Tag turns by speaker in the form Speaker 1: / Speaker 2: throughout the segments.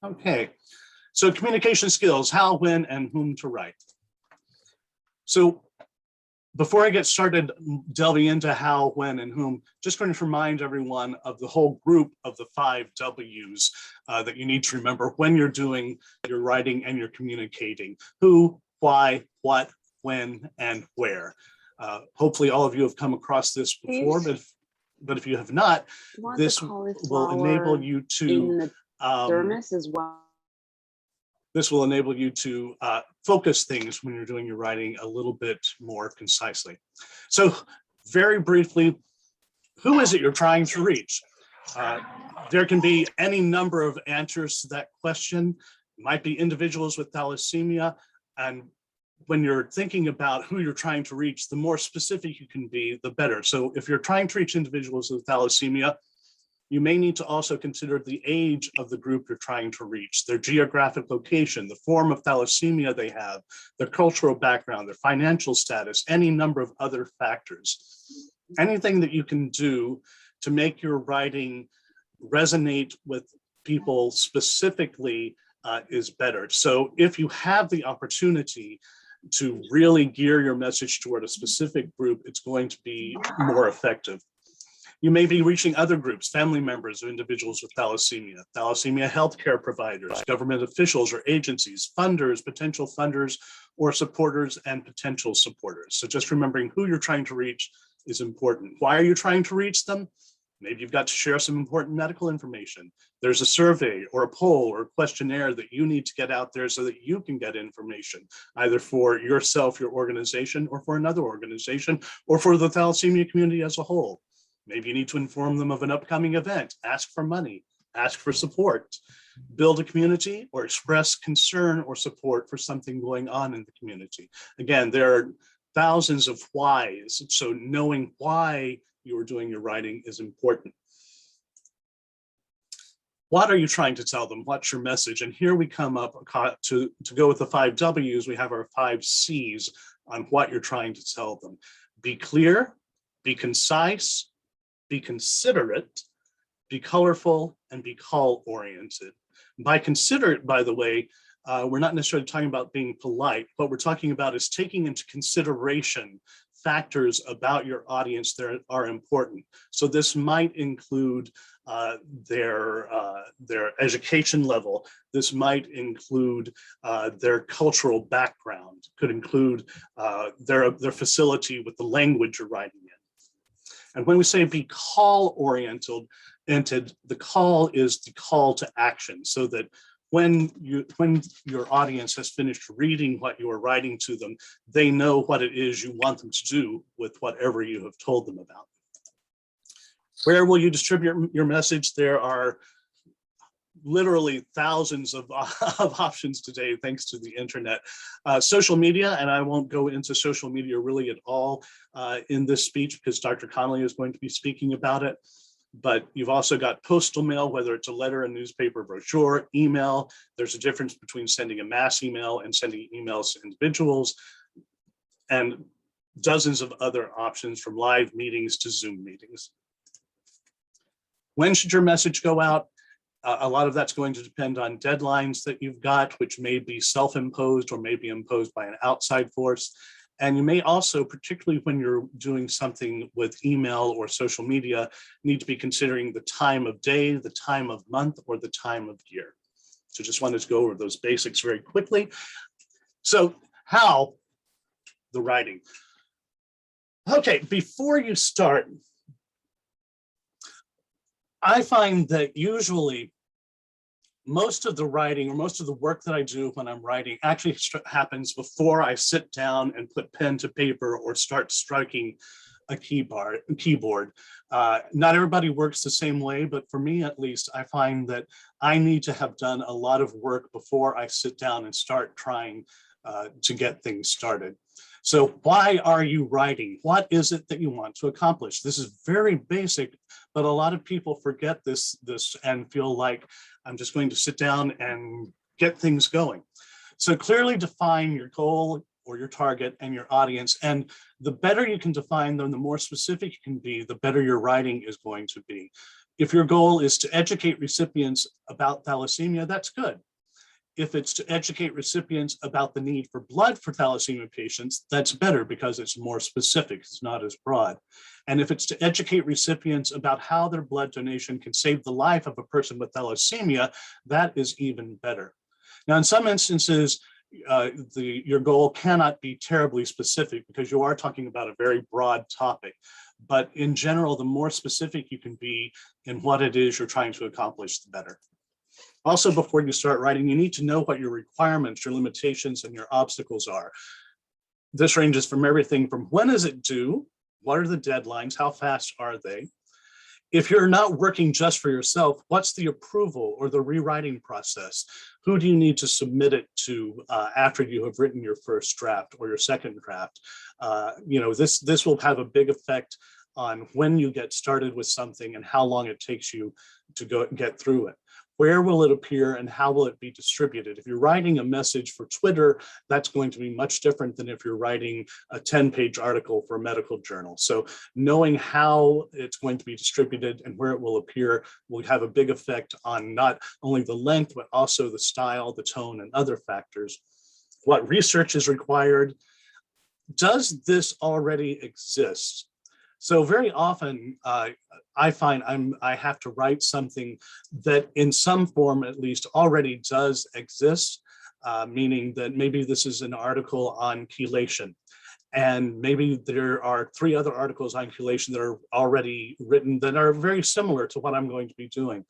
Speaker 1: Okay, so communication skills, how, when, and whom to write. So before I get started delving into how, when, and whom, just going to remind everyone of the whole group of the 5 W's that you need to remember when you're doing your writing and you're communicating. Who, why, what, when, and where. Hopefully all of you have come across this before, but if you have not, this will enable you to
Speaker 2: thermos as well.
Speaker 1: This will enable you to focus things when you're doing your writing a little bit more concisely. So very briefly, who is it you're trying to reach? There can be any number of answers to that question. It might be individuals with thalassemia. And when you're thinking about who you're trying to reach, the more specific you can be, the better. So if you're trying to reach individuals with thalassemia, you may need to also consider the age of the group you're trying to reach, their geographic location, the form of thalassemia they have, their cultural background, their financial status, any number of other factors. Anything that you can do to make your writing resonate with people specifically is better. So if you have the opportunity to really gear your message toward a specific group, it's going to be more effective. You may be reaching other groups, family members of individuals with thalassemia healthcare providers, government officials or agencies, funders, potential funders, or supporters and potential supporters. So just remembering who you're trying to reach is important. Why are you trying to reach them? Maybe you've got to share some important medical information. There's a survey or a poll or a questionnaire that you need to get out there so that you can get information, either for yourself, your organization, or for another organization, or for the thalassemia community as a whole. Maybe you need to inform them of an upcoming event, ask for money, ask for support, build a community, or express concern or support for something going on in the community. Again, there are thousands of whys, so knowing why you are doing your writing is important. What are you trying to tell them? What's your message? And here we come up to go with the 5 W's, we have our 5 C's on what you're trying to tell them. Be clear, be concise, be considerate, be colorful, and be call-oriented. By considerate, by the way, we're not necessarily talking about being polite. What we're talking about is taking into consideration factors about your audience that are important. So this might include their education level. This might include their cultural background. Could include their facility with the language you're writing in. And when we say be call-oriented, the call is the call to action, so that when your audience has finished reading what you are writing to them, they know what it is you want them to do with whatever you have told them about. Where will you distribute your message? There are literally thousands of options today, thanks to the internet. Social media, and I won't go into social media really at all in this speech because Dr. Connolly is going to be speaking about it. But you've also got postal mail, whether it's a letter, a newspaper, brochure, email. There's a difference between sending a mass email and sending emails to individuals, and dozens of other options from live meetings to Zoom meetings. When should your message go out? A lot of that's going to depend on deadlines that you've got, which may be self-imposed or may be imposed by an outside force. And you may also, particularly when you're doing something with email or social media, need to be considering the time of day, the time of month, or the time of year. So just wanted to go over those basics very quickly. So how the writing. Okay, before you start, I find that usually most of the writing or most of the work that I do when I'm writing actually happens before I sit down and put pen to paper or start striking a keyboard. Not everybody works the same way, but for me at least, I find that I need to have done a lot of work before I sit down and start trying to get things started. So why are you writing? What is it that you want to accomplish? This is very basic, but a lot of people forget this and feel like I'm just going to sit down and get things going. So clearly define your goal or your target and your audience. And the better you can define them, the more specific you can be, the better your writing is going to be. If your goal is to educate recipients about thalassemia, that's good. If it's to educate recipients about the need for blood for thalassemia patients, that's better because it's more specific, it's not as broad. And if it's to educate recipients about how their blood donation can save the life of a person with thalassemia, that is even better. Now, in some instances, your goal cannot be terribly specific because you are talking about a very broad topic. But in general, the more specific you can be in what it is you're trying to accomplish, the better. Also, before you start writing, you need to know what your requirements, your limitations, and your obstacles are. This ranges from everything from when is it due? What are the deadlines? How fast are they? If you're not working just for yourself, what's the approval or the rewriting process? Who do you need to submit it to after you have written your first draft or your second draft? This will have a big effect on when you get started with something and how long it takes you to get through it. Where will it appear and how will it be distributed? If you're writing a message for Twitter, that's going to be much different than if you're writing a 10-page article for a medical journal. So knowing how it's going to be distributed and where it will appear will have a big effect on not only the length, but also the style, the tone, and other factors. What research is required? Does this already exist? So very often I find I have to write something that in some form at least already does exist, meaning that maybe this is an article on chelation. And maybe there are 3 other articles on chelation that are already written that are very similar to what I'm going to be doing.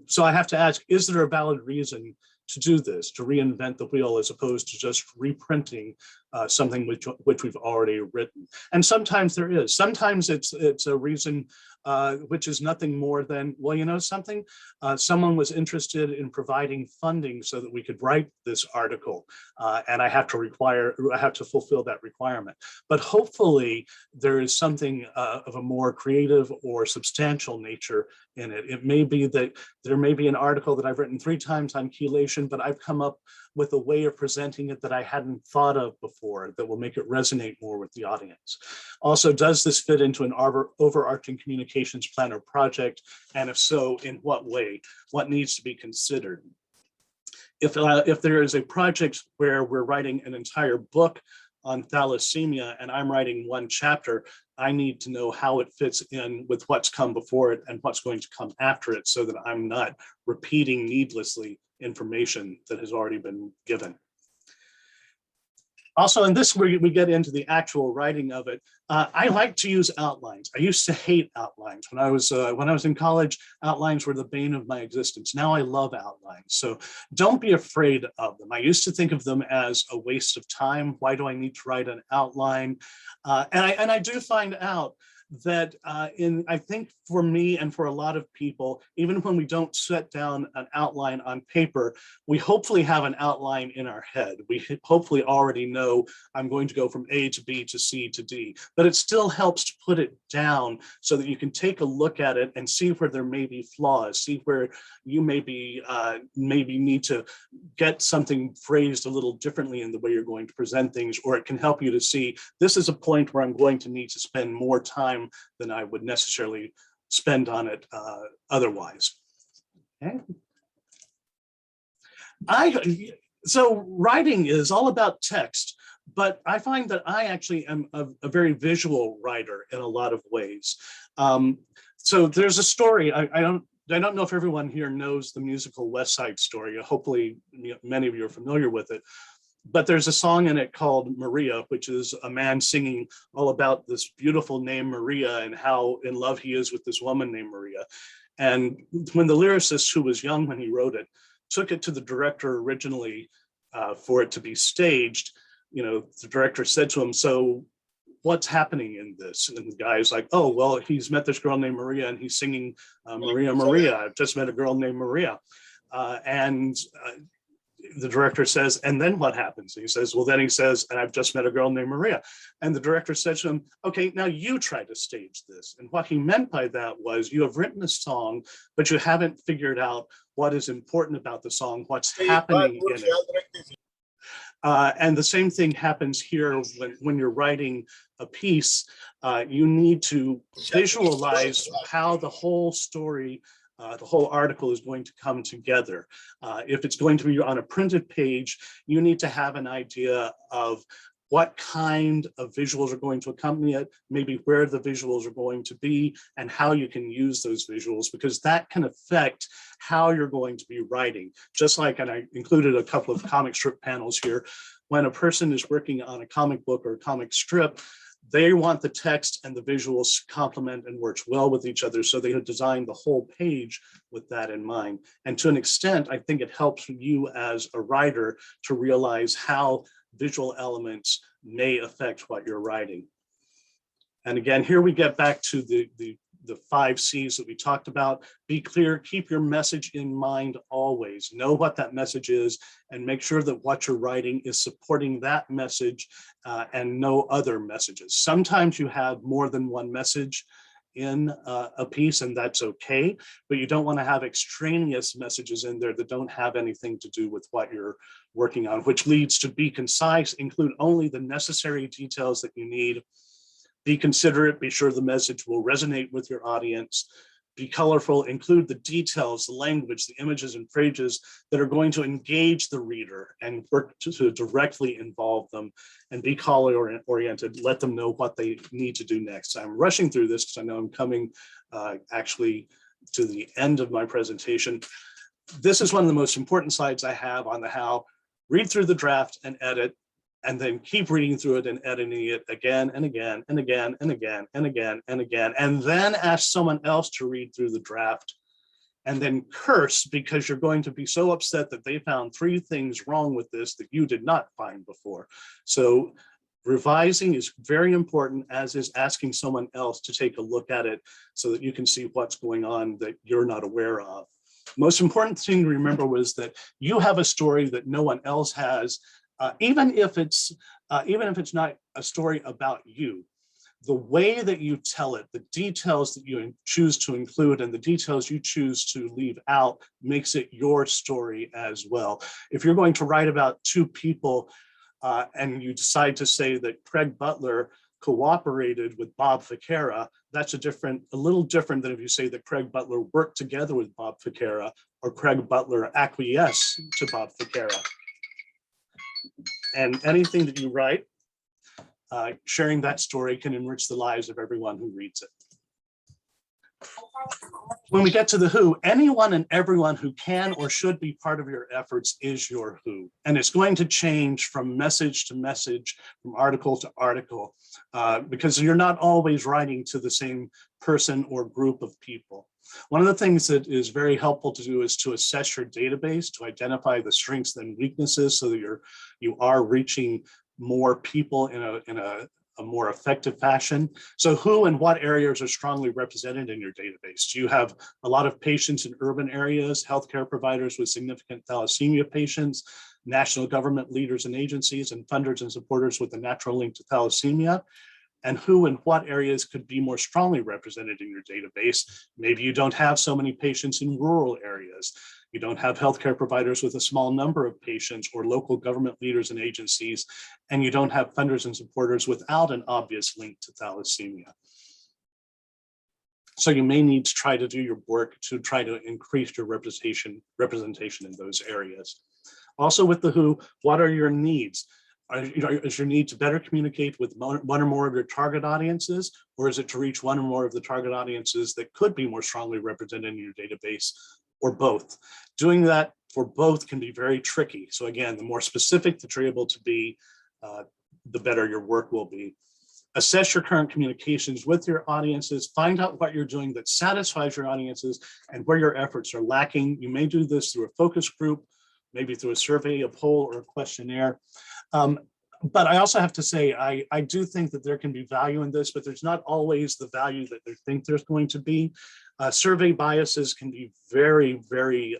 Speaker 1: So I have to ask, is there a valid reason to do this, to reinvent the wheel as opposed to just reprinting something which we've already written? And sometimes there is. Sometimes it's a reason which is nothing more than, well, you know something? Someone was interested in providing funding so that we could write this article, and I have to fulfill that requirement. But hopefully there is something of a more creative or substantial nature in it. It may be that there may be an article that I've written 3 times on chelation, but I've come up with a way of presenting it that I hadn't thought of before that will make it resonate more with the audience. Also, does this fit into an overarching communications plan or project? And if so, in what way? What needs to be considered? If there is a project where we're writing an entire book on thalassemia and I'm writing 1 chapter, I need to know how it fits in with what's come before it and what's going to come after it so that I'm not repeating needlessly information that has already been given. Also, in this, we get into the actual writing of it. I like to use outlines. I used to hate outlines. When I was in college, outlines were the bane of my existence. Now I love outlines. So don't be afraid of them. I used to think of them as a waste of time. Why do I need to write an outline? And I do find out that I think for me and for a lot of people, even when we don't set down an outline on paper, we hopefully have an outline in our head. We hopefully already know I'm going to go from A to B to C to D, but it still helps to put it down so that you can take a look at it and see where there may be flaws, see where you maybe need to get something phrased a little differently in the way you're going to present things, or it can help you to see this is a point where I'm going to need to spend more time than I would necessarily spend on it otherwise. Okay. So writing is all about text, but I find that I actually am a very visual writer in a lot of ways. So there's a story, I don't know if everyone here knows the musical West Side Story. Hopefully many of you are familiar with it. But there's a song in it called Maria, which is a man singing all about this beautiful name Maria and how in love he is with this woman named Maria. And when the lyricist, who was young when he wrote it, took it to the director originally for it to be staged, the director said to him, "So what's happening in this?" And the guy's like, "Oh, well, he's met this girl named Maria and he's singing Maria, Maria. I've just met a girl named Maria." The director says, "And then what happens?" And he says, "Well, then he says, and I've just met a girl named Maria." And the director said to him, "Okay, now you try to stage this." And what he meant by that was, you have written a song, but you haven't figured out what is important about the song, what's happening in it. And the same thing happens here when you're writing a piece. You need to visualize how the whole story, the whole article is going to come together. If it's going to be on a printed page, you need to have an idea of what kind of visuals are going to accompany it, maybe where the visuals are going to be, and how you can use those visuals, because that can affect how you're going to be writing. Just like, and I included a couple of comic strip panels here, when a person is working on a comic book or a comic strip, they want the text and the visuals to complement and work well with each other. So they have designed the whole page with that in mind. And to an extent, I think it helps you as a writer to realize how visual elements may affect what you're writing. And again, here we get back to the 5 C's that we talked about. Be clear, keep your message in mind always. Know what that message is and make sure that what you're writing is supporting that message and no other messages. Sometimes you have more than one message in a piece, and that's okay, but you don't want to have extraneous messages in there that don't have anything to do with what you're working on, which leads to be concise, include only the necessary details that you need, be considerate, be sure the message will resonate with your audience, be colorful, include the details, the language, the images and phrases that are going to engage the reader and work to directly involve them, and be color oriented, let them know what they need to do next. I'm rushing through this because I know I'm coming actually to the end of my presentation. This is one of the most important slides I have on the how. Read through the draft and edit, and then keep reading through it and editing it again and again and again and again and again and again, and then ask someone else to read through the draft, and then curse because you're going to be so upset that they found 3 things wrong with this that you did not find before. So revising is very important, as is asking someone else to take a look at it so that you can see what's going on that you're not aware of. Most important thing to remember was that you have a story that no one else has. Even if it's not a story about you, the way that you tell it, the details that you choose to include and the details you choose to leave out makes it your story as well. If you're going to write about 2 people and you decide to say that Craig Butler cooperated with Bob Ficara, that's a little different than if you say that Craig Butler worked together with Bob Ficara or Craig Butler acquiesced to Bob Ficara. And anything that you write, sharing that story can enrich the lives of everyone who reads it. When we get to the who, anyone and everyone who can or should be part of your efforts is your who. And it's going to change from message to message, from article to article, because you're not always writing to the same person or group of people. One of the things that is very helpful to do is to assess your database, to identify the strengths and weaknesses so that you are reaching more people in a more effective fashion. So who and what areas are strongly represented in your database? Do you have a lot of patients in urban areas, healthcare providers with significant thalassemia patients, national government leaders and agencies, and funders and supporters with a natural link to thalassemia? And who and what areas could be more strongly represented in your database? Maybe you don't have so many patients in rural areas. You don't have healthcare providers with a small number of patients or local government leaders and agencies, and you don't have funders and supporters without an obvious link to thalassemia. So you may need to try to do your work to try to increase your representation in those areas. Also with the who, what are your needs? Is your need to better communicate with one or more of your target audiences, or is it to reach one or more of the target audiences that could be more strongly represented in your database, or both? Doing that for both can be very tricky. So again, the more specific that you're able to be, the better your work will be. Assess your current communications with your audiences, find out what you're doing that satisfies your audiences and where your efforts are lacking. You may do this through a focus group, maybe through a survey, a poll, or a questionnaire. But I also have to say, I do think that there can be value in this, but there's not always the value that they think there's going to be. Survey biases can be very, very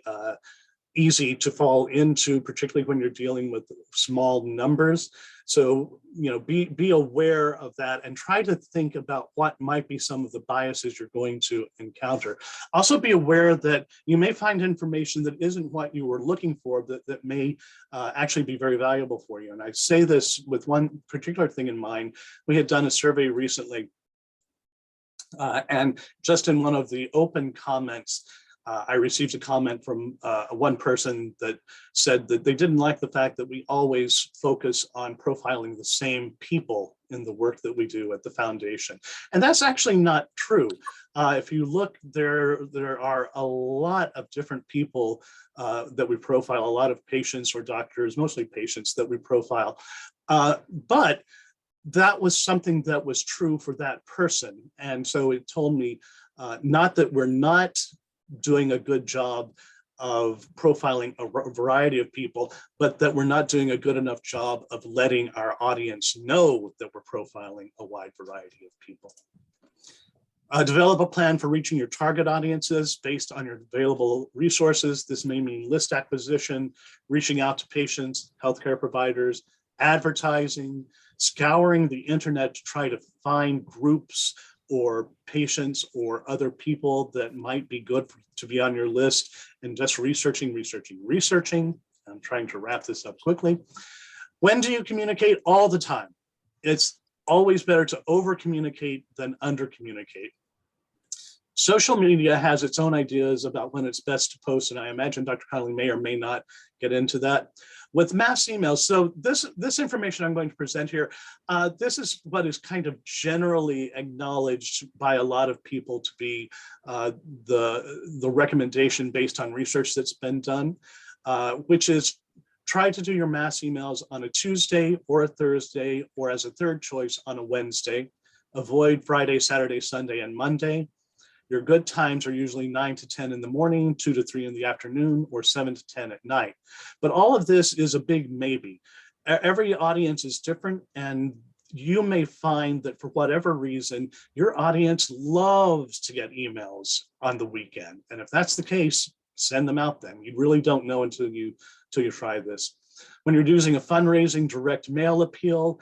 Speaker 1: easy to fall into, particularly when you're dealing with small numbers. So, be aware of that and try to think about what might be some of the biases you're going to encounter. Also be aware that you may find information that isn't what you were looking for, that may actually be very valuable for you. And I say this with one particular thing in mind. We had done a survey recently, and just in one of the open comments, I received a comment from one person that said that they didn't like the fact that we always focus on profiling the same people in the work that we do at the foundation. And that's actually not true. If you look, there are a lot of different people that we profile, a lot of patients or doctors, mostly patients that we profile. But that was something that was true for that person. And so it told me not that we're not doing a good job of profiling a variety of people, but that we're not doing a good enough job of letting our audience know that we're profiling a wide variety of people. Develop a plan for reaching your target audiences based on your available resources. This may mean list acquisition, reaching out to patients, healthcare providers, advertising, scouring the internet to try to find groups or patients or other people that might be good to be on your list, and just researching. I'm trying to wrap this up quickly. When do you communicate? All the time. It's always better to over communicate than under communicate. Social media has its own ideas about when it's best to post, and I imagine Dr. Connolly may or may not get into that. With mass emails, so this information I'm going to present here, this is what is kind of generally acknowledged by a lot of people to be the recommendation based on research that's been done, which is try to do your mass emails on a Tuesday or a Thursday, or as a third choice on a Wednesday. Avoid Friday, Saturday, Sunday, and Monday. Your good times are usually 9 to 10 in the morning, 2 to 3 in the afternoon, or 7 to 10 at night. But all of this is a big maybe. Every audience is different, and you may find that for whatever reason, your audience loves to get emails on the weekend. And if that's the case, send them out then. You really don't know until you try this. When you're using a fundraising direct mail appeal,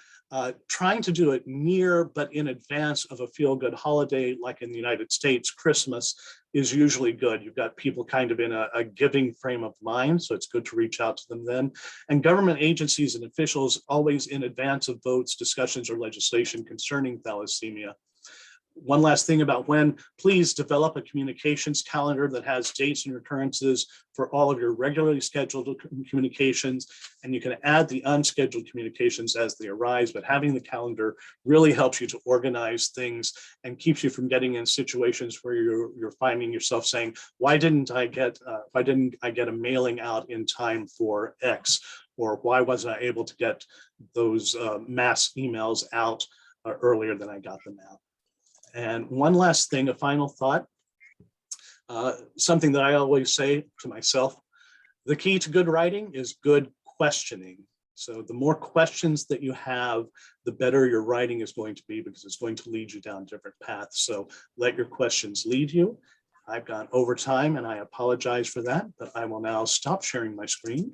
Speaker 1: trying to do it near but in advance of a feel-good holiday, like in the United States, Christmas is usually good. You've got people kind of in a giving frame of mind, so it's good to reach out to them then. And government agencies and officials always in advance of votes, discussions, or legislation concerning thalassemia. One last thing about when, please develop a communications calendar that has dates and recurrences for all of your regularly scheduled communications, and you can add the unscheduled communications as they arise, but having the calendar really helps you to organize things and keeps you from getting in situations where you're finding yourself saying, why didn't I get a mailing out in time for X? Or why wasn't I able to get those mass emails out earlier than I got them out? And one last thing, a final thought, something that I always say to myself, the key to good writing is good questioning. So the more questions that you have, the better your writing is going to be, because it's going to lead you down different paths. So let your questions lead you. I've gone over time and I apologize for that, but I will now stop sharing my screen